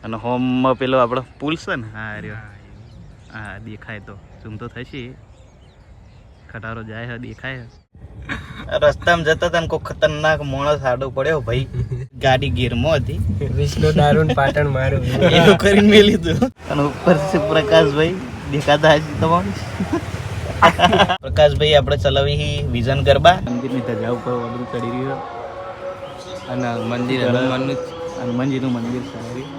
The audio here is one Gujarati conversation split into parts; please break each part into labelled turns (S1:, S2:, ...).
S1: અને હોમમાં પેલો આપણો પુલ છે ને, હા રહ્યો, હા દેખાય તો ઝૂમ તો થશે. ખટારો જાય છે, દેખાય છે. રસ્તામાં જતા હતા ને કોઈ ખતરનાક માણસ આડો પડ્યો ભાઈ. ગાડી ગીરમાં હતી,
S2: વિષ્ણુ દારૂન પાટણ મારું
S1: એવું કરીને મેં લીધું. અને ઉપર છે પ્રકાશભાઈ, દેખાતા હજી તમારું. પ્રકાશભાઈ આપણે ચલાવી વિઝન ગરબા. મંદિરની ધજા ઉપર ઓર્ડર ચડી રહ્યો અને મંદિર હનુમાનજીનું મંદિર સારું.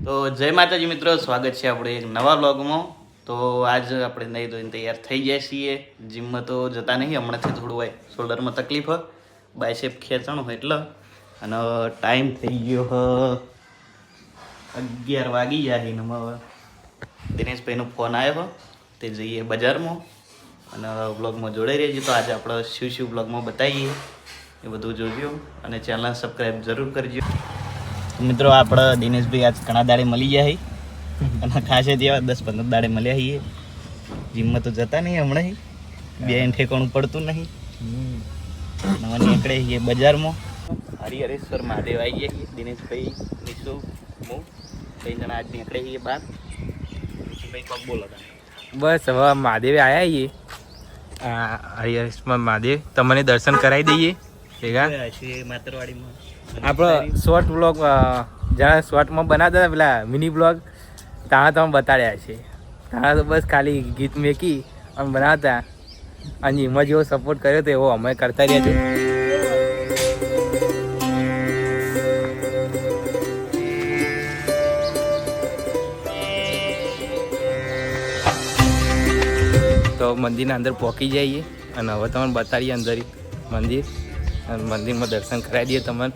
S1: તો જય માતાજી મિત્રો, સ્વાગત છે આપણે એક નવા વ્લોગમાં. તો આજ આપણે નહીં ધોઈને તૈયાર થઈ જાય છીએ. જીમમાં તો જતા નહીં, હમણાંથી થોડું હોય શોલ્ડરમાં તકલીફ હોય, બાયસેપ ખેંચણ હોય એટલે. અને ટાઈમ થઈ ગયો 11 વાગી જાય. હવે દિનેશભાઈનો ફોન આવ્યો, તે જઈએ બજારમાં અને વ્લોગમાં જોડાઈ રહેજો. તો આજે આપણે શું વ્લોગમાં બતાવીએ એ બધું જોજો અને ચેનલ સબસ્ક્રાઈબ જરૂર કરજો. મિત્રો આપણે દિનેશભાઈ આજ ઘણા દાડે મળી જાય અને ખાસે જેવા 10-15 દાડે મળ્યા છીએ. જીમમાં તો જતા નહીં હમણાં, બે ઠેકાણું પડતું નહીં. નવા નીકળે છીએ બજારમાં. હરિહરેશ્વર મહાદેવ આવી ગયા છીએ. દિનેશભાઈ, નિશુ, હું 3 જણા આજ નીકળે છીએ બહાર. ભાઈ પગ બોલો.
S2: બસ હવે મહાદેવે આવ્યા છીએ. હરિહરેશ્વર મહાદેવ તમને દર્શન કરાવી દઈએ ભેગા.
S1: માતરવાડીમાં
S2: આપણો શોર્ટ બ્લોગ જ્યાં શોર્ટમાં બનાવતા હતા પેલા મિની બ્લોગ, ત્યાં તમે બતાડ્યા છે. ત્યાં તો બસ ખાલી ગીત મેકી અને બનાવતા, અને એમાં જેવો સપોર્ટ કર્યો હતો એવો અમે કરતા રહ્યા છે. તો મંદિરના અંદર પહોંચી જઈએ અને હવે તમને બતાડીએ અંદર મંદિર, અને મંદિરમાં દર્શન કરાવી દઈએ તમને.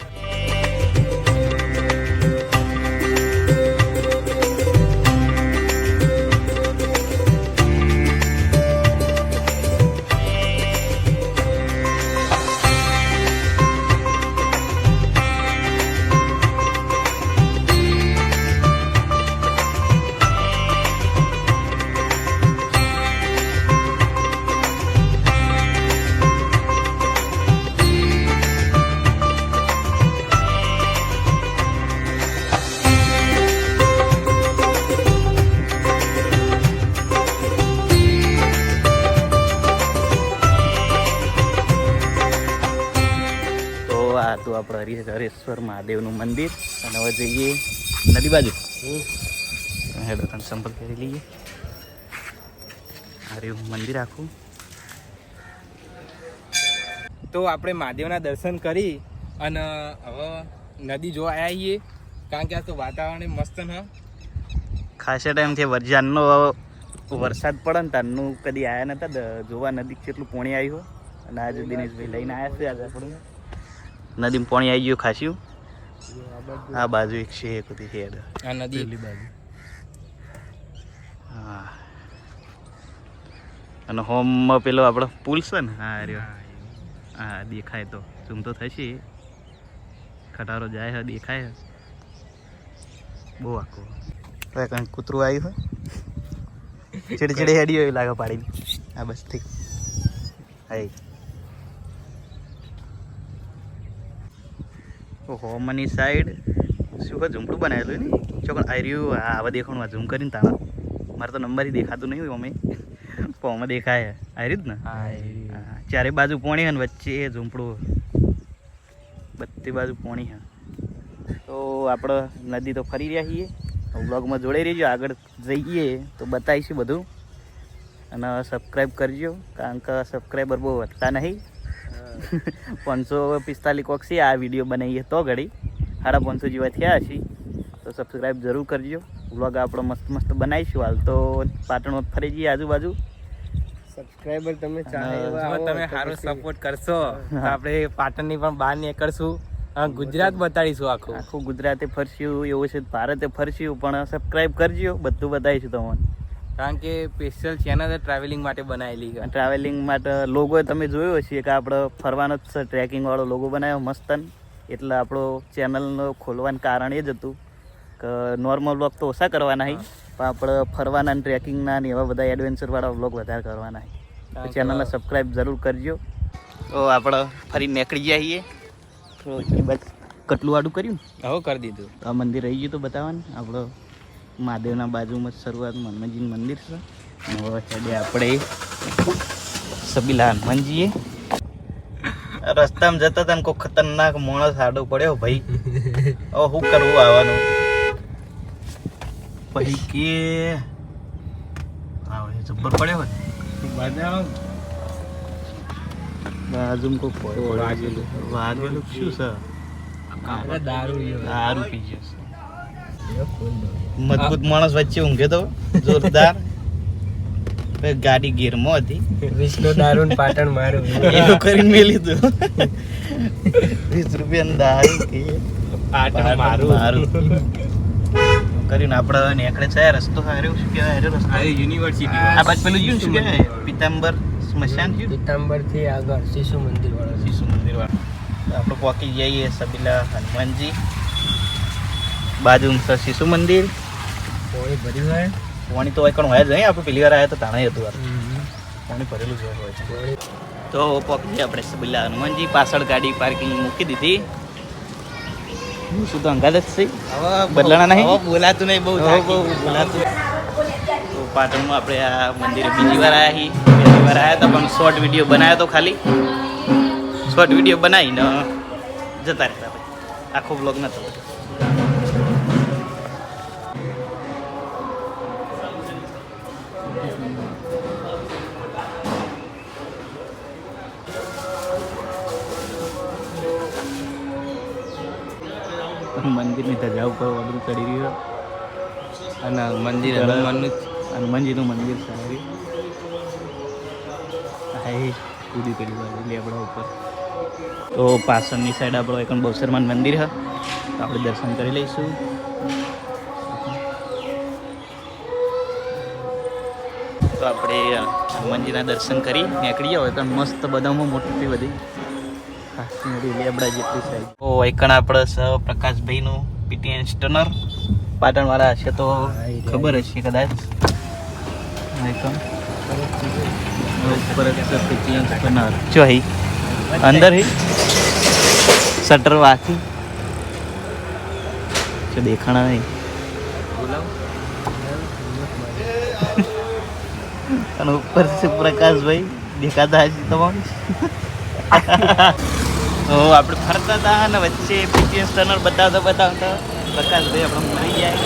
S1: તો આપણે હરિહરેશ્વર મહાદેવનું મંદિર. અને હવે જઈએ નદી બાજુ. હેડો તમે સંપલ કરી લઈએ. હારું મંદિર આખું.
S2: તો આપણે મહાદેવના દર્શન કરી અને હવે નદી જોવા આવ્યા છીએ, કારણ કે આ તો વાતાવરણ મસ્ત ને.
S1: ખાસા ટાઈમથી વરસાદનો વરસાદ પડે ને તારનું કદી આવ્યા નતા જોવા નદી કેટલું પાણી આવ્યું. અને આજે દિનેશભાઈ લઈને આવ્યા છે. આજે આપણું નદીમાં પાણી આવી ગયું ખાસ્યું. આ બાજુ એક છે, એક બધી હેડ
S2: આ નદી બાજુ.
S1: હા, અને હોમમાં પેલો આપણો પુલ છે ને, હા રહ્યો, હા દેખાય તો ઝૂમ તો થશે. ખટારો જાય છે, દેખાય છે બહુ આખું. હવે કંઈક કૂતરું આવ્યું હોય, ચીડચીડી હેડી હોય લાગે પાડીને. હા બસ ઠીક. હા હોમની સાઈડ શું હોય ઝૂમટું બનાવેલું ને ચોકન આવી રહ્યું. હા આવા દેખાણું ઝૂમ કરીને તાણા મારે તો નંબર દેખાતું નહીં હોય. અમે પોમાં દેખાય આવી રીત ને. હા ચારે બાજુ પોણી છે ને વચ્ચે ઝૂંપડું, બધી બાજુ પોણી છે. તો આપણે નદી તો ફરી રહ્યા છીએ. વ્લોગમાં જોડાઈ રહીજો, આગળ જઈએ તો બતાવીશું બધું. અને સબસ્ક્રાઈબ કરજો, કારણ કે સબસ્ક્રાઈબર બહુ વધતા નહીં. 545 કોક છે આ વિડીયો બનાવીએ તો ઘડી 550 જેવા થયા હશે. તો સબસ્ક્રાઈબ જરૂર કરજો. વ્લોગ આપણો મસ્ત મસ્ત બનાવીશું. હાલ તો પાટણમાં ફરી જઈએ આજુબાજુ.
S2: સબસ્ક્રાઈબર તમે તમે સારો સપોર્ટ કરશો તો આપણે પાટણની પણ બહાર નીકળશું, ગુજરાત બતાડીશું. આખું
S1: ગુજરાતે ફરશું એવું છે, ભારતે ફરશું. પણ સબસ્ક્રાઈબ કરજો, બધું બતાવીશું તમને.
S2: કારણ કે સ્પેશિયલ ચેનલ ટ્રાવેલિંગ માટે બનાવેલી છે.
S1: ટ્રાવેલિંગ માટે લોગો તમે જોયો હશે કે આપણે ફરવાનો જ છે, ટ્રેકિંગવાળો લોગો બનાવ્યો મસ્તન. એટલે આપણો ચેનલનો ખોલવાનું કારણ એ જ હતું કે નોર્મલ વ્લોગ તો ઓછા કરવાના હોય, પણ આપણે ફરવાના ને ટ્રેકિંગના ને એવા બધા એડવેન્ચરવાળા વ્લોગ વધારે કરવાના હોય. ચેનલને સબસ્ક્રાઈબ જરૂર કરજો. તો આપણે ફરી નીકળી ગયા છીએ તો એ બાદ કટલું વાળું કર્યું
S2: હવે કરી દીધું.
S1: તો આ મંદિર રહી ગયું તો બતાવવાનું આપણો મહાદેવના બાજુમાં શરૂઆત હનુમાનજીનું મંદિર છે અને હવે સાઈડે આપણે સબીલા હનુમાનજીએ રસ્તામાં જતા હતા ને કોઈ ખતરનાક માણસ આડો પડ્યો ભાઈ હવે શું કરવું આવવાનું પછી કે જબ્બર પડ્યો બાજુમાં કોઈ વાગેલું શું છે દારૂ પી ગયો મજબૂત માણસ વચ્ચે ઊંઘે તો જોરદાર ગાડી ગીરમાં હતી
S2: વિષ્ણુ દારૂ પાટણ મારું
S1: એવું કરીને મેં લીધું 20 રૂપિયા દારૂ
S2: પાટણ મારું
S1: કરીને આપણે નીકળે છે રસ્તો હાર્યો શું કહેવાય રસ્તો
S2: યુનિવર્સિટી
S1: આ બાજુ પેલું શું કહેવાય પિતાંબર સ્મશાન છે
S2: પિતાંબર થી આગળ શિશુ મંદિર વાળો
S1: શિશુ મંદિર વાળા આપણે પહોંચી જઈએ સબીલા હનુમાનજી બાજુમાં છે શિશુ મંદિર
S2: પોણી ભર્યું હોય
S1: પાણી તો હોય પણ હોય જ નહીં આપણે પેલી વાર આવ્યા તો તાણે હતું પાણી ભરેલું જ હોય છે તો પહોંચી જઈએ આપણે સબીલા હનુમાનજી પાછળ ગાડી પાર્કિંગ મૂકી દીધી શું તો અંગાત જ છે બદલાણા નહીં
S2: બોલાતું નહીં બહુ
S1: બોલાતું તો પાટણમાં આપણે આ મંદિરે બીજી વાર આવ્યા છીએ પહેલી વાર આવ્યા હતા પણ શોર્ટ વિડીયો બનાવ્યો તો ખાલી શોર્ટ વિડીયો બનાવીને જતા રહેતા ભાઈ આખો બ્લોગ નતો મંદિરની ધજા ઉપર બધું ચડી રહ્યું
S2: અને મંદિર
S1: હનુમાનજીનું મંદિર સારું હા એ કૂદી પેલી બાજુ લેબડા ઉપર તો પાછળની સાઈડ આપણો એક બહુસરમાન મંદિર છે તો આપણે દર્શન કરી લઈશું તો આપણે હનુમાનજીના દર્શન કરી નીકળી હોય તો મસ્ત બધામાં મોટી બધી લેબડા જેટલી સાઈડ તો એકણ આપણે સ પ્રકાશભાઈનું પીટીએન સ્ટનર પાટણવાળા હશે તો ખબર હશે કદાચ પીટીએન સ્ટનર જો હી અંદર હી શટર વાકી જો દેખાણા નહીં અને ઉપર છે પ્રકાશભાઈ દેખાતા હશે તમારે તો આપણે ફરતા હતા અને વચ્ચે પીટીએન સ્ટનર બતાવતા પ્રકાશભાઈ આપણે મળી ગયા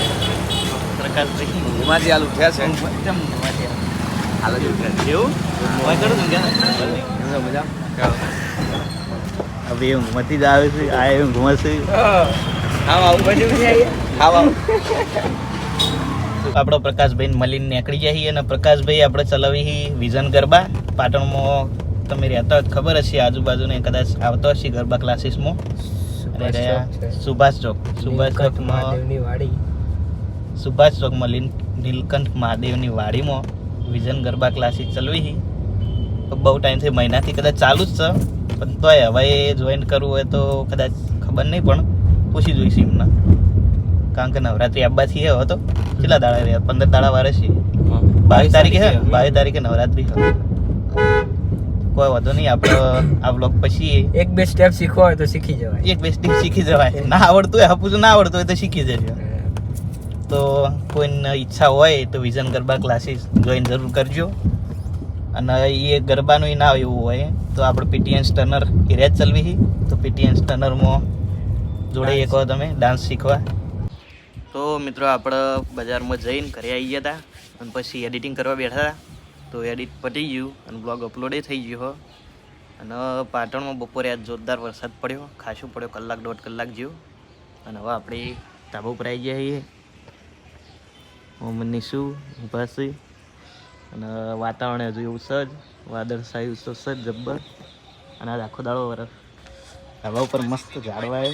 S1: પ્રકાશભાઈ
S2: ઘુમાજી હાલ ઉઠ્યા છે
S1: કેમ હાલ જ ઉઠ્યા એવું હોય કરું તું ક્યાં
S2: મજા
S1: હવે ઊંઘમાંથી જ આવે છે આ ઊંઘમાં છે આપણો પ્રકાશભાઈ મળીને નીકળી જાય અને પ્રકાશભાઈ આપણે ચલાવી વિઝન ગરબા પાટણમાં તમે રહેતા હોય ખબર હશે આજુબાજુને કદાચ આવતો હશે ગરબા ક્લાસીસમાં સુભાષ ચોકમાં નીલકંઠ મહાદેવની વાડીમાં વિઝન ગરબા ક્લાસીસ ચલવી બહુ ટાઈમથી મહિનાથી કદાચ ચાલુ જ છે પણ તોય હવે જોઈન કરવું હોય તો કદાચ ખબર નહીં પણ પૂછી જોઈશ એમના કારણ કે નવરાત્રી આબાથી હે હતો કેટલા દાડા રહ્યા 15 દાડા વારે છે 22 તારીખે હે 22 તારીખે નવરાત્રી હે કોઈ વાંધો નહીં આપણે આ બ્લોગ પછી
S2: એક બે સ્ટેપ શીખવા હોય તો શીખી જવાય
S1: એક બે સ્ટેપ શીખી જવાય ના આવડતું હોય આપું ના આવડતું હોય તો શીખી જજો તો કોઈને ઈચ્છા હોય તો વિઝન ગરબા ક્લાસીસ જોઈન જરૂર કરજો અને એ ગરબાનું ના એવું હોય તો આપણે પીટીએન સ્ટનર એરિયા જ ચલવી તો પીટીએન સ્ટનરમાં જોડે એક વાર તમે ડાન્સ શીખવા તો મિત્રો આપણે બજારમાં જઈને ઘરે આવી ગયા હતા અને પછી એડિટિંગ કરવા બેઠા હતા તો એડિટ પતી ગયું અને બ્લોગ અપલોડે થઈ ગયો અને પાટણમાં બપોરે આજ જોરદાર વરસાદ પડ્યો ખાસું પડ્યો કલાક 1.5 કલાક જેવો અને હવે આપણે ધાબા ઉપર આવી ગયા છીએ મોહમ્મદની શું ઊભા છે અને વાતાવરણ હજુ એવું સજ વાદળછાયું તો સજ જબ્બર અને આજ આખો દાડો વરસ ધાબા ઉપર મસ્ત ઝાડવા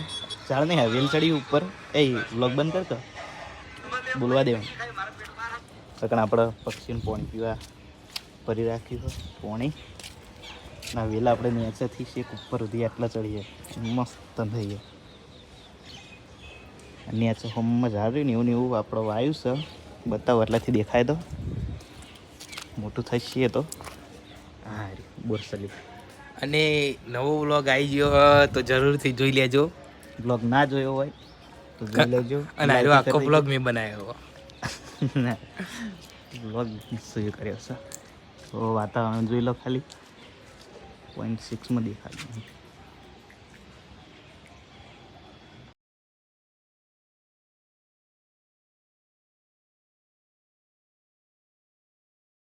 S1: ઝાડ નહીં હવેલ ચડી ઉપર એ બ્લોગ બંધ કરતો બોલવા દેવાનું કારણ આપણે પક્ષીને પાણી પીવા ભરી રાખ્યું છે પાણી ના વેલા આપણે નીચેથી શેક ઉપર સુધી આટલા ચડીએ મસ્ત થઈ જાય નીચે હોમમાં ઝાડ રહ્યું ને એવું આપણો વાયુ છે બતાવો એટલાથી દેખાય તો મોટું થશે તો હા બોરસલી
S2: અને નવો વ્લોગ આવી ગયો હોય તો જરૂરથી જોઈ લેજો.
S1: બ્લોગ ના જોયો હોય તો જોઈ લેજો.
S2: અને આનો આખો વ્લોગ મેં બનાવ્યો.
S1: બ્લોગ શું કર્યો છે તો વાતાવરણ જોઈ લો ખાલી 0.6 માં દેખાડ્યું.